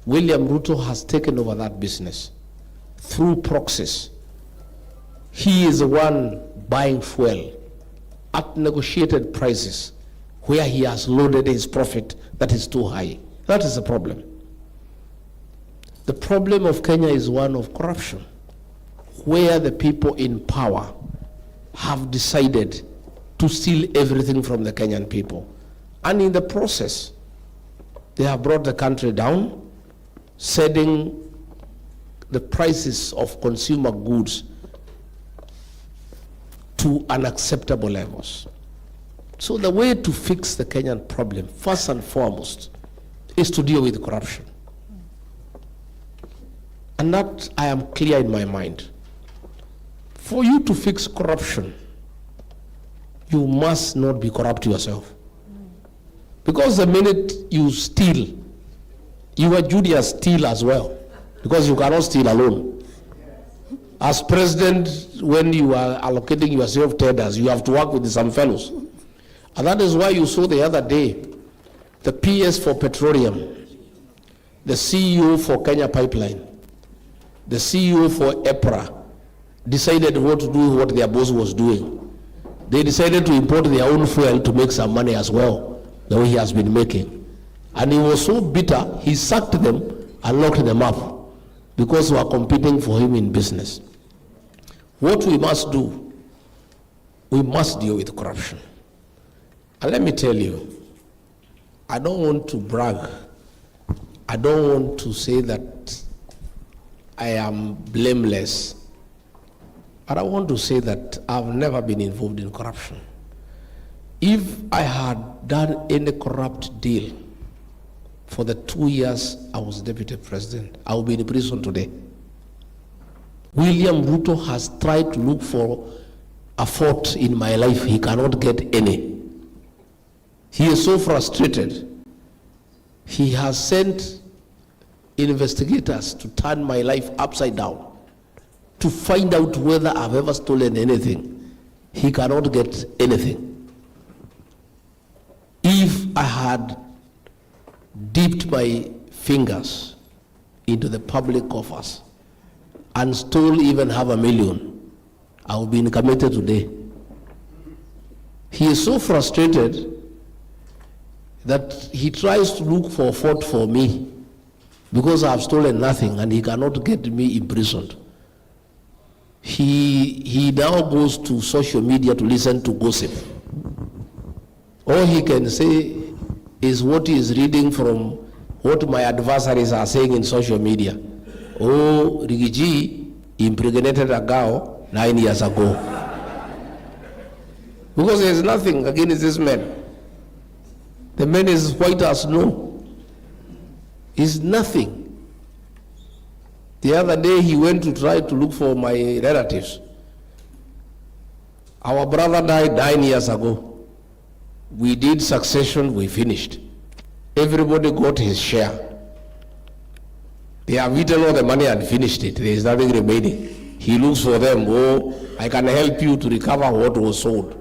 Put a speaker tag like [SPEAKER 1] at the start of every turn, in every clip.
[SPEAKER 1] William Ruto has taken over that business through proxies. He is the one buying fuel at negotiated prices where he has loaded his profit that is too high. That is the problem. The problem of Kenya is one of corruption, where the people in power have decided to steal everything from the Kenyan people. And in the process, they have brought the country down, setting the prices of consumer goods to unacceptable levels. So the way to fix the Kenyan problem, first and foremost, is to deal with corruption. And that I am clear in my mind. For you to fix corruption, you must not be corrupt yourself. Because the minute you steal, you are junior steal as well, because you cannot steal alone. As president, when you are allocating yourself tenders, you have to work with some fellows. And that is why you saw the other day, the PS for Petroleum, the CEO for Kenya Pipeline, the CEO for EPRA, decided what to do what their boss was doing. They decided to import their own fuel to make some money as well, the way he has been making. And he was so bitter, he sacked them and locked them up because they were competing for him in business. What we must do, we must deal with corruption. And let me tell you, I don't want to brag. I don't want to say that I am blameless. But I want to say that I've never been involved in corruption. If I had done any corrupt deal for the 2 years I was deputy president, I would be in prison today. William Ruto has tried to look for a fault in my life. He cannot get any. He is so frustrated. He has sent investigators to turn my life upside down to find out whether I've ever stolen anything. He cannot get anything. If I had dipped my fingers into the public coffers and stole even $500,000, I would be committed today. He is so frustrated that he tries to look for a fault for me because I have stolen nothing and he cannot get me imprisoned. He now goes to social media to listen to gossip. All he can say is what he is reading from what my adversaries are saying in social media. Oh, Rigathi impregnated a girl 9 years ago. Because there is nothing against this man. The man is white as snow. He's nothing. The other day he went to try to look for my relatives. Our brother died 9 years ago. We did succession, we finished. Everybody got his share. They have eaten all the money and finished it. There is nothing remaining. He looks for them. Oh, I can help you to recover what was sold.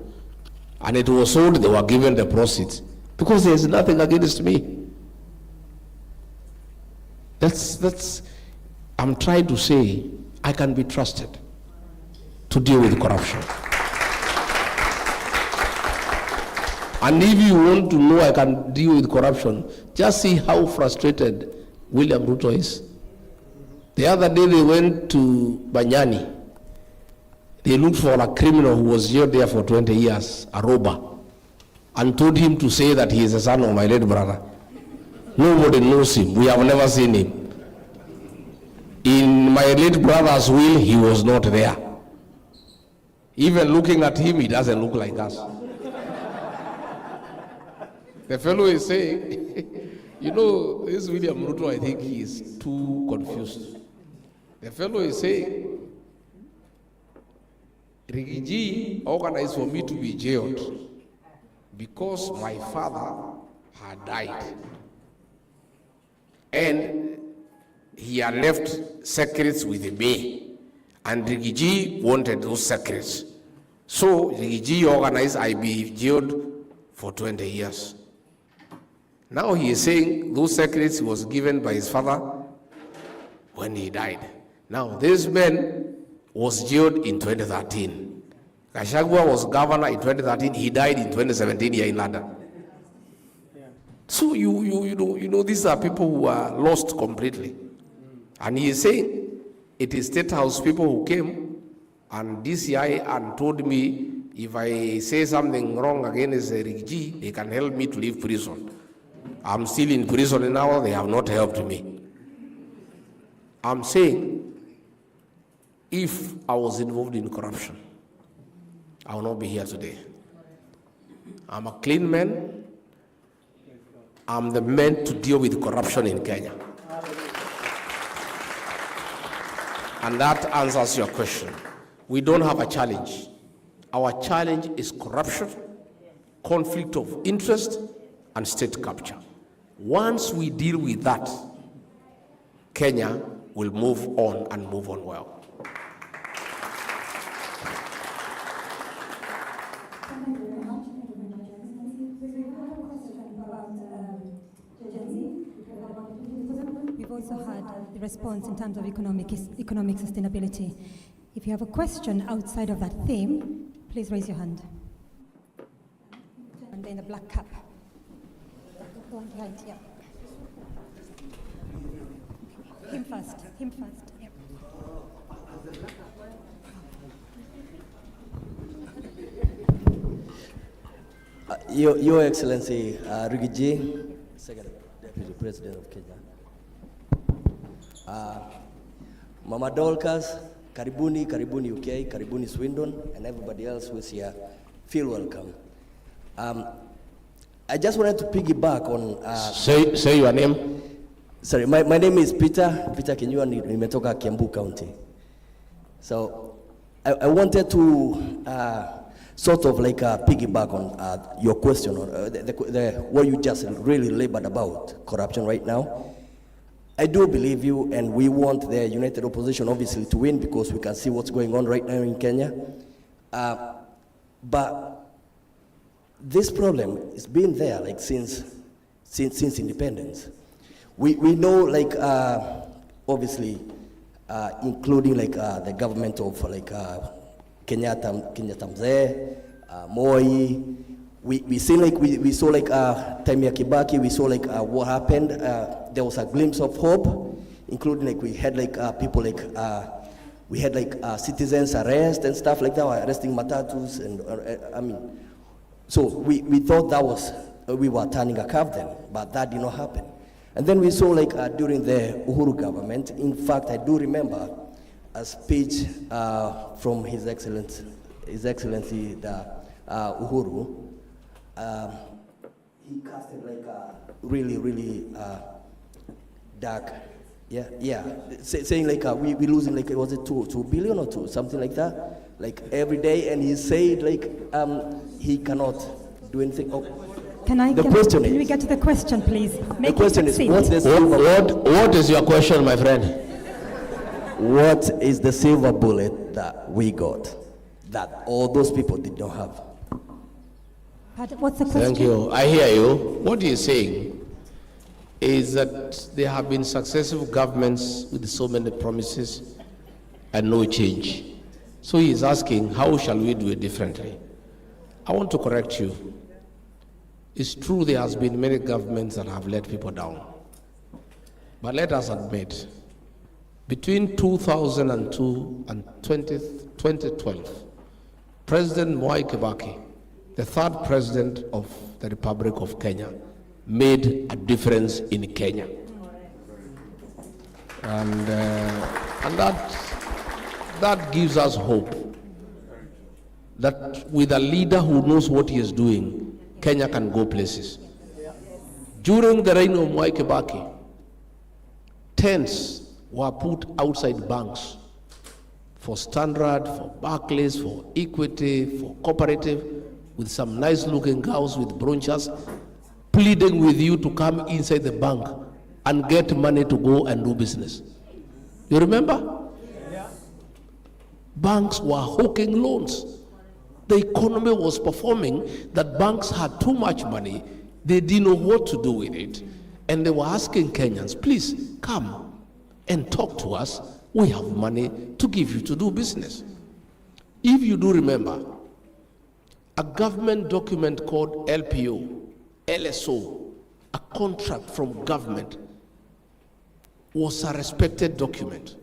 [SPEAKER 1] And it was sold, they were given the proceeds. Because there is nothing against me. I'm trying to say, I can be trusted to deal with corruption. And if you want to know I can deal with corruption, just see how frustrated William Ruto is. The other day they went to Banyani. They looked for a criminal who was jailed there for 20 years, a robber, and told him to say that he is the son of my late brother. Nobody knows him. We have never seen him. In my late brother's will, he was not there. Even looking at him, he doesn't look like us. The fellow is saying, you know, this William Ruto, I think he is too confused. The fellow is saying, Rigathi organized for me to be jailed because my father had died. And he had left secrets with me. And Rigathi wanted those secrets. So Rigathi organized I be jailed for 20 years. Now he is saying those secrets he was given by his father when he died. Now this man was jailed in 2013. Gachagua was governor in 2013. He died in 2017 here in London. So you know these are people who are lost completely. And he is saying it is State House people who came and DCI and told me if I say something wrong against Rigathi, they can help me to leave prison. I'm still in prison now, they have not helped me. I'm saying if I was involved in corruption, I will not be here today. I'm a clean man. I'm the man to deal with corruption in Kenya. And that answers your question. We don't have a challenge. Our challenge is corruption, conflict of interest, and state capture. Once we deal with that, Kenya will move on and move on well.
[SPEAKER 2] We've also had the response in terms of economic sustainability. If you have a question outside of that theme, please raise your hand. And then the black cap. The one behind, yeah. Him first. Yep.
[SPEAKER 3] Your Excellency, Rigathi, Second Deputy President of Kenya. Mama Dolcas, karibuni UK, karibuni Swindon, and everybody else who is here, feel welcome. I just wanted to piggyback on...
[SPEAKER 1] Say your name.
[SPEAKER 3] Sorry, my name is Peter Kinyua, nimetoka Kiambu County. So I wanted to sort of like piggyback on your question, on what you just really labored about, corruption right now. I do believe you, and we want the united opposition obviously to win because we can see what's going on right now in Kenya. But this problem has been there like since independence. We know like obviously including like the government of like Kenyatta Mzee, Moi. We see like we saw like time ya Kibaki, we saw like what happened. There was a glimpse of hope, including like we had like people like we had like citizens arrest and stuff like that, arresting matatus, and I mean, so we thought that was we were turning a curve then, but that did not happen. And then we saw like during the Uhuru government, in fact I do remember a speech from His Excellency the Uhuru. He casted like a really dark, saying like we losing like, was it 2 billion or 2, something like that, like every day, and he said like he cannot do anything.
[SPEAKER 2] Can we get to the question, please?
[SPEAKER 3] The question is,
[SPEAKER 1] what is your question, my friend?
[SPEAKER 3] What is the silver bullet that we got that all those people did not have?
[SPEAKER 2] What's the question?
[SPEAKER 1] Thank you. I hear you. What he is saying is that there have been successive governments with so many promises and no change. So he is asking, how shall we do it differently? I want to correct you. It's true there has been many governments that have let people down. But let us admit, between 2002 and 2012, President Mwai Kibaki, the third president of the Republic of Kenya, made a difference in Kenya. And that gives us hope that with a leader who knows what he is doing, Kenya can go places. During the reign of Mwai Kibaki, tents were put outside banks for Standard, for Barclays, for Equity, for Cooperative, with some nice looking girls with brochures, pleading with you to come inside the bank and get money to go and do business. You remember? Yeah. Banks were hawking loans. The economy was performing that banks had too much money. They didn't know what to do with it. And they were asking Kenyans, please come and talk to us. We have money to give you to do business. If you do remember, a government document called LPO, LSO, a contract from government, was a respected document.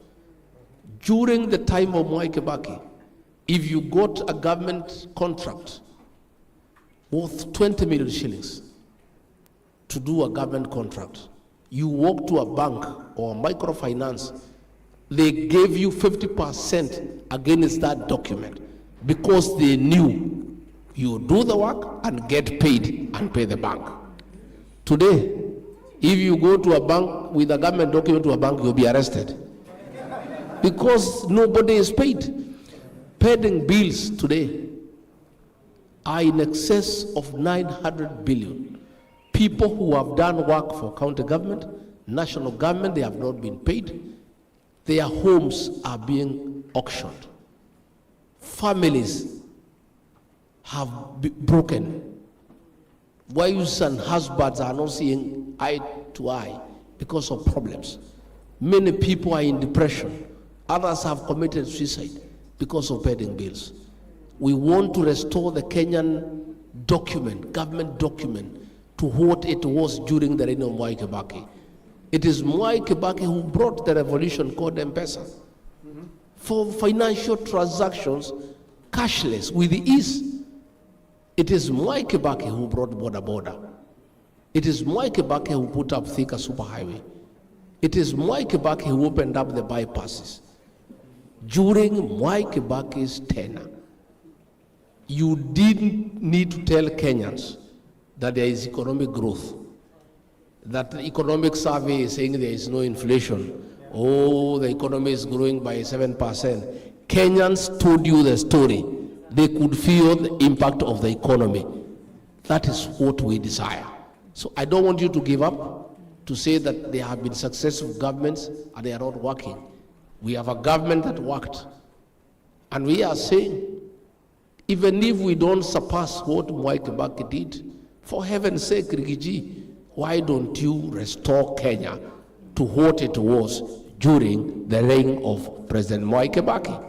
[SPEAKER 1] During the time of Mwai Kibaki, if you got a government contract worth 20 million shillings to do a government contract, you walk to a bank or microfinance, they gave you 50% against that document because they knew you do the work and get paid and pay the bank. Today, if you go to a bank with a government document to a bank, you'll be arrested because nobody is paid. Pending bills today are in excess of 900 billion. People who have done work for county government, national government, they have not been paid. Their homes are being auctioned. Families have broken. Wives and husbands are not seeing eye to eye because of problems. Many people are in depression. Others have committed suicide because of pending bills. We want to restore the Kenyan document, government document, to what it was during the reign of Mwai Kibaki. It is Mwai Kibaki who brought the revolution called M-Pesa. For financial transactions, cashless, with ease. It is Mwai Kibaki who brought border. It is Mwai Kibaki who put up Thika superhighway. It is Mwai Kibaki who opened up the bypasses. During Mwai Kibaki's tenure, you didn't need to tell Kenyans that there is economic growth, that the economic survey is saying there is no inflation. Oh, the economy is growing by 7%. Kenyans told you the story. They could feel the impact of the economy. That is what we desire. So I don't want you to give up to say that there have been successful governments and they are not working. We have a government that worked. And we are saying, even if we don't surpass what Mwai Kibaki did, for heaven's sake, Rigathi, why don't you restore Kenya to what it was during the reign of President Mwai Kibaki?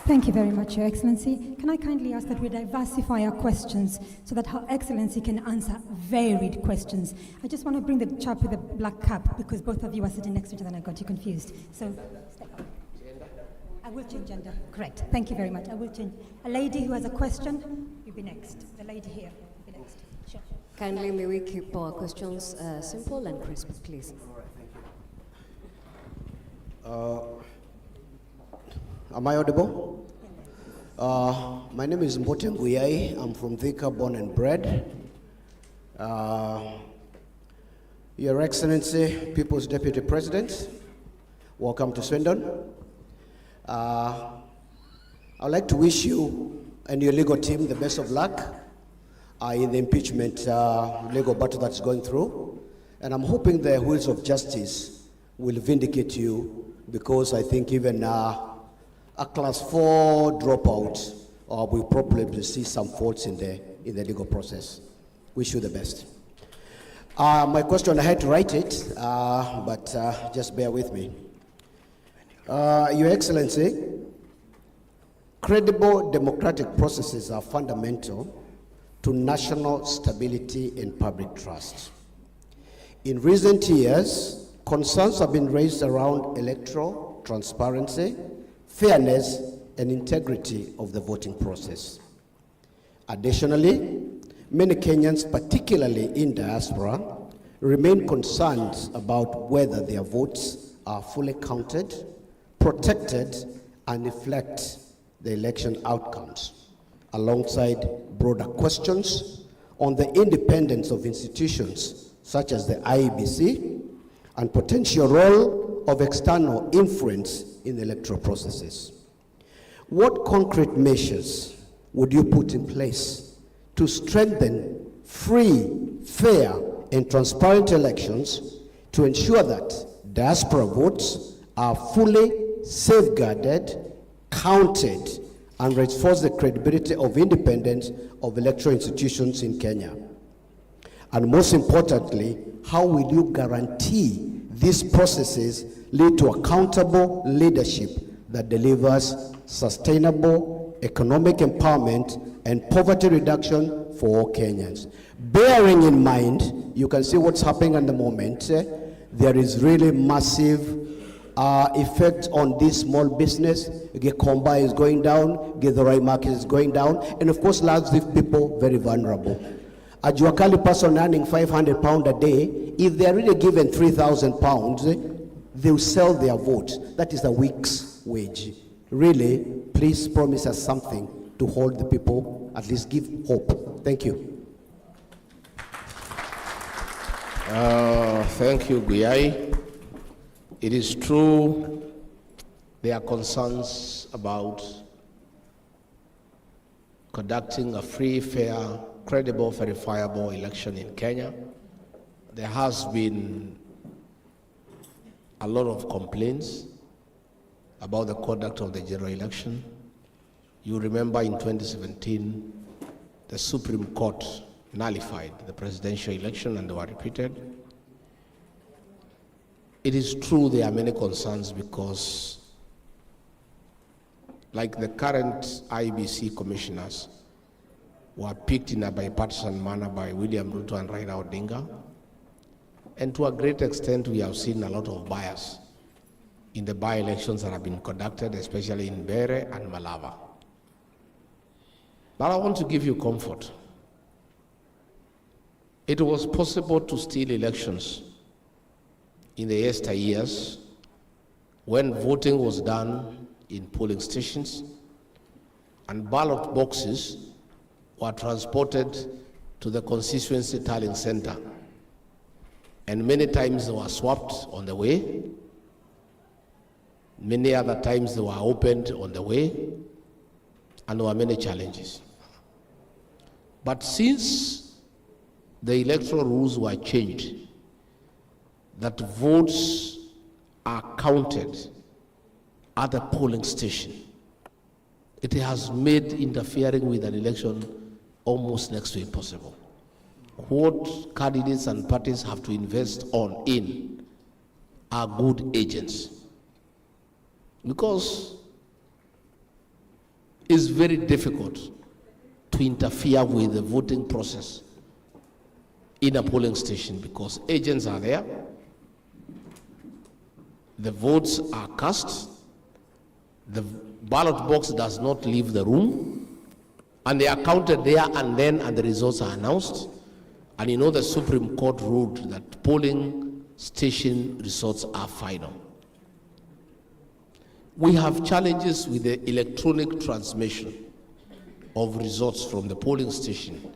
[SPEAKER 2] Thank you very much, Your Excellency. Can I kindly ask that we diversify our questions so that Her Excellency can answer varied questions? I just want to bring the chap with the black cap because both of you are sitting next to each other and I got you confused. So, step up. I will change gender. Correct. Thank you very much. I will change. A lady who has a question, you'll be next. The lady here, will be next. Sure.
[SPEAKER 4] Kindly may we keep our questions simple and crisp, please.
[SPEAKER 5] Am I audible? My name is Mbote Nguyai. I'm from Thika, born and bred. Your Excellency, People's Deputy President, welcome to Swindon. I'd like to wish you and your legal team the best of luck in the impeachment legal battle that's going through. And I'm hoping the wheels of justice will vindicate you because I think even a class 4 dropout will probably see some faults in the legal process. Wish you the best. My question, I had to write it, but just bear with me. Your Excellency, credible democratic processes are fundamental to national stability and public trust. In recent years, concerns have been raised around electoral transparency, fairness, and integrity of the voting process. Additionally, many Kenyans, particularly in diaspora, remain concerned about whether their votes are fully counted, protected, and reflect the election outcomes, alongside broader questions on the independence of institutions such as the IEBC and potential role of external influence in electoral processes. What concrete measures would you put in place to strengthen free, fair, and transparent elections to ensure that diaspora votes are fully safeguarded, counted, and reinforce the credibility of independence of electoral institutions in Kenya? And most importantly, how will you guarantee these processes lead to accountable leadership that delivers sustainable economic empowerment and poverty reduction for all Kenyans? Bearing in mind, you can see what's happening at the moment. There is really massive effect on this small business. Gikomba is going down, Githurai market is going down, and of course, large people very vulnerable. A Juakali person earning £500 a day, if they are really given £3,000, they will sell their vote. That is a week's wage. Really, please promise us something to hold the people, at least give hope. Thank you.
[SPEAKER 1] Thank you, Guyai. It is true there are concerns about conducting a free, fair, credible, verifiable election in Kenya. There has been a lot of complaints about the conduct of the general election. You remember in 2017, the Supreme Court nullified the presidential election and they were repeated. It is true there are many concerns because, like the current IBC commissioners, were picked in a bipartisan manner by William Ruto and Raila Odinga. And to a great extent, we have seen a lot of bias in the by-elections that have been conducted, especially in Bere and Malava. But I want to give you comfort. It was possible to steal elections in the yesteryears when voting was done in polling stations and ballot boxes were transported to the constituency tallying center. And many times they were swapped on the way. Many other times they were opened on the way. And there were many challenges. But since the electoral rules were changed, that votes are counted at the polling station, it has made interfering with an election almost next to impossible. What candidates and parties have to invest in are good agents. Because it's very difficult to interfere with the voting process in a polling station because agents are there, the votes are cast, the ballot box does not leave the room, and they are counted there and then, and the results are announced. And you know the Supreme Court ruled that polling station results are final. We have challenges with the electronic transmission of results from the polling station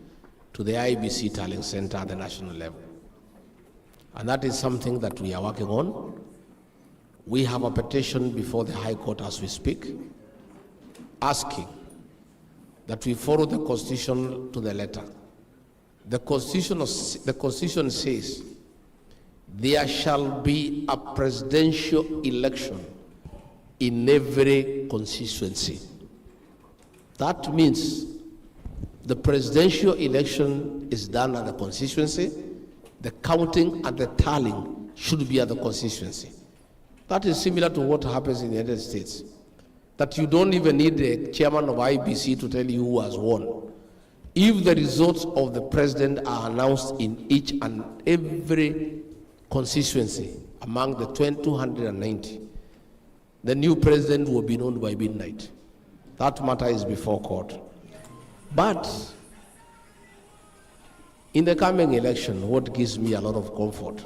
[SPEAKER 1] to the IBC tallying center at the national level. And that is something that we are working on. We have a petition before the High Court as we speak, asking that we follow the Constitution to the letter. The Constitution says there shall be a presidential election in every constituency. That means the presidential election is done at the constituency, the counting and the tallying should be at the constituency. That is similar to what happens in the United States, that you don't even need the chairman of IBC to tell you who has won. If the results of the president are announced in each and every constituency among the 290, the new president will be known by midnight. That matter is before court. But in the coming election, what gives me a lot of comfort,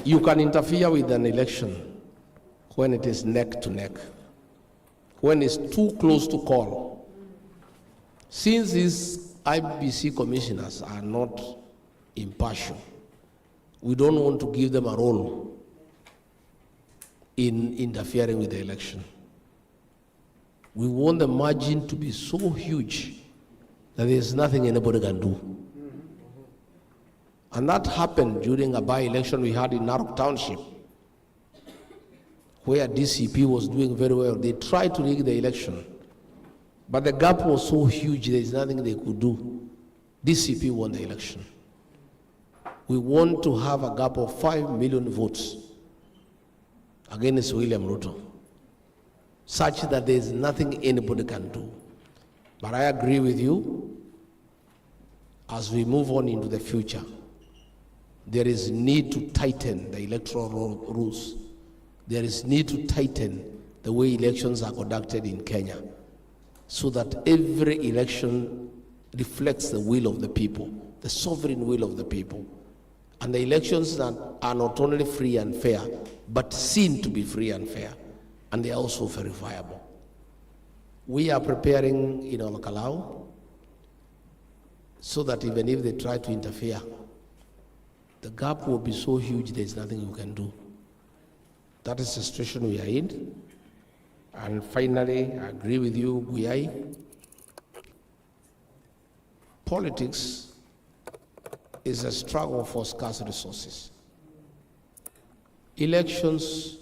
[SPEAKER 1] you can interfere with an election when it is neck to neck, when it's too close to call. Since these IBC commissioners are not impartial, we don't want to give them a role in interfering with the election. We want the margin to be so huge that there's nothing anybody can do. And that happened during a by-election we had in Narok Township, where DCP was doing very well. They tried to rig the election, but the gap was so huge, there's nothing they could do. DCP won the election. We want to have a gap of 5 million votes against William Ruto, such that there's nothing anybody can do. But I agree with you, as we move on into the future, there is need to tighten the electoral rules. There is need to tighten the way elections are conducted in Kenya, so that every election reflects the will of the people, the sovereign will of the people. And the elections that are not only free and fair, but seen to be free and fair, and they are also verifiable. We are preparing in Olkalau so that even if they try to interfere, the gap will be so huge there's nothing you can do. That is the situation we are in. And finally, I agree with you, Guyai. Politics is a struggle for scarce resources. Elections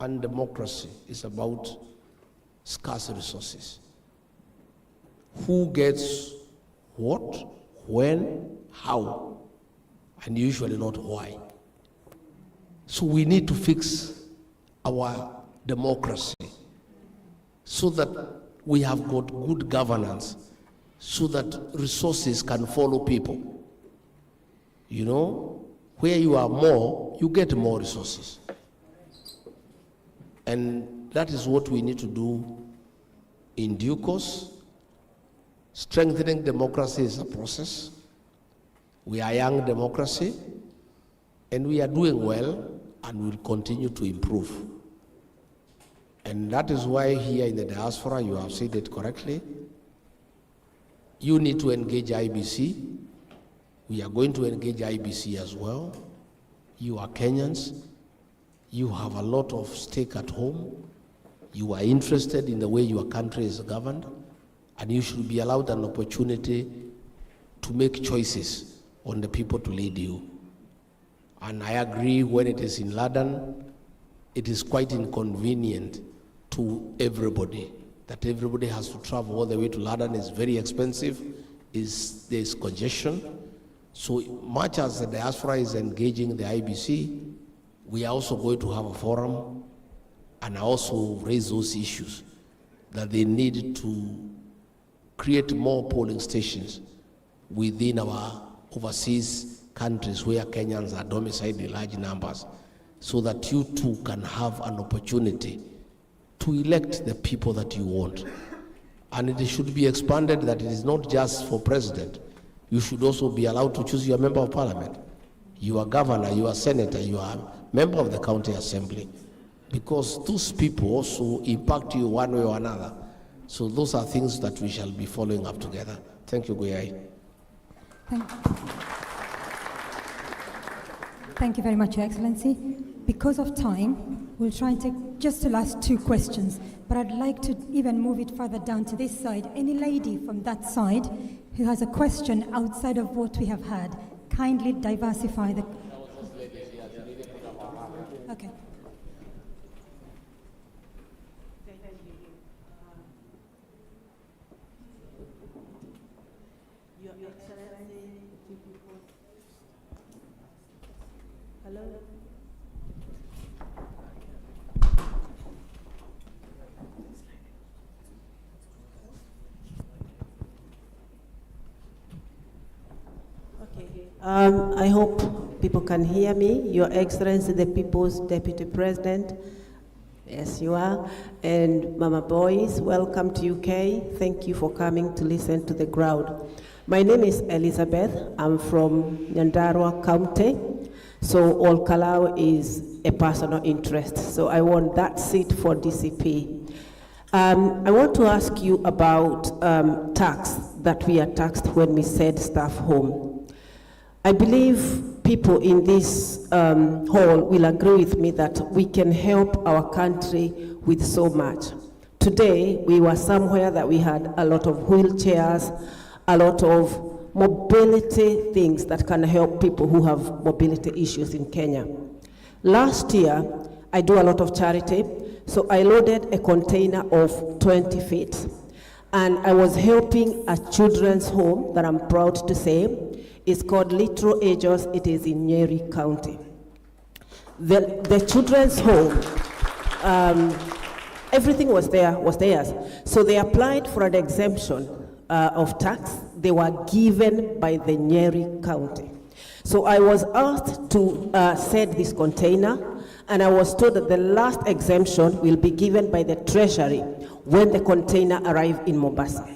[SPEAKER 1] and democracy is about scarce resources. Who gets what, when, how, and usually not why. So we need to fix our democracy so that we have got good governance, so that resources can follow people. You know, where you are more, you get more resources. And that is what we need to do in due course. Strengthening democracy is a process. We are a young democracy, and we are doing well, and will continue to improve. And that is why here in the diaspora, you have said it correctly, you need to engage IBC. We are going to engage IBC as well. You are Kenyans. You have a lot of stake at home. You are interested in the way your country is governed, and you should be allowed an opportunity to make choices on the people to lead you. And I agree, when it is in London, it is quite inconvenient to everybody, that everybody has to travel all the way to London. Is very expensive, there's congestion. So much as the diaspora is engaging the IBC, we are also going to have a forum and also raise those issues, that they need to create more polling stations within our overseas countries where Kenyans are domiciled in large numbers, so that you too can have an opportunity to elect the people that you want. And it should be expanded, that it is not just for president. You should also be allowed to choose your member of parliament, your governor, your senator, your member of the county assembly, because those people also impact you one way or another. So those are things that we shall be following up together. Thank you, Guyai.
[SPEAKER 2] Thank you very much, Your Excellency. Because of time, we'll try and take just the last 2 questions, but I'd like to even move it further down to this side. Any lady from that side who has a question outside of what we have had, kindly diversify the... Okay.
[SPEAKER 6] Your Excellency, hello. Okay. I hope people can hear me. Your Excellency, the People's Deputy President. Yes, you are. And Mama Boys, welcome to UK. Thank you for coming to listen to the crowd. My name is Elizabeth. I'm from Nyandarua County. So Olkalau is a personal interest. So I want that seat for DCP. I want to ask you about tax, that we are taxed when we send staff home. I believe people in this hall will agree with me that we can help our country with so much. Today, we were somewhere that we had a lot of wheelchairs, a lot of mobility things that can help people who have mobility issues in Kenya. Last year, I do a lot of charity. So I loaded a container of 20 feet. And I was helping a children's home that I'm proud to say is called Little Angels. It is in Nyeri County. The children's home, everything was theirs. So they applied for an exemption of tax. They were given by the Nyeri County. So I was asked to set this container, and I was told that the last exemption will be given by the Treasury when the container arrived in Mombasa.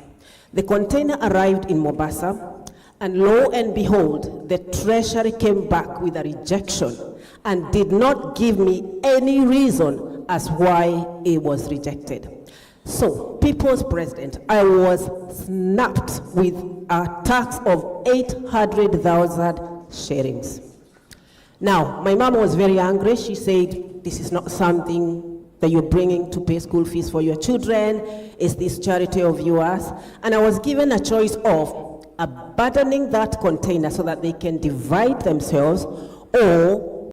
[SPEAKER 6] The container arrived in Mombasa, and lo and behold, the Treasury came back with a rejection and did not give me any reason as why it was rejected. So, People's President, I was snapped with a tax of 800,000 shillings. Now, my mom was very angry. She said, this is not something that you're bringing to pay school fees for your children. Is this charity of yours? And I was given a choice of abandoning that container so that they can divide themselves, or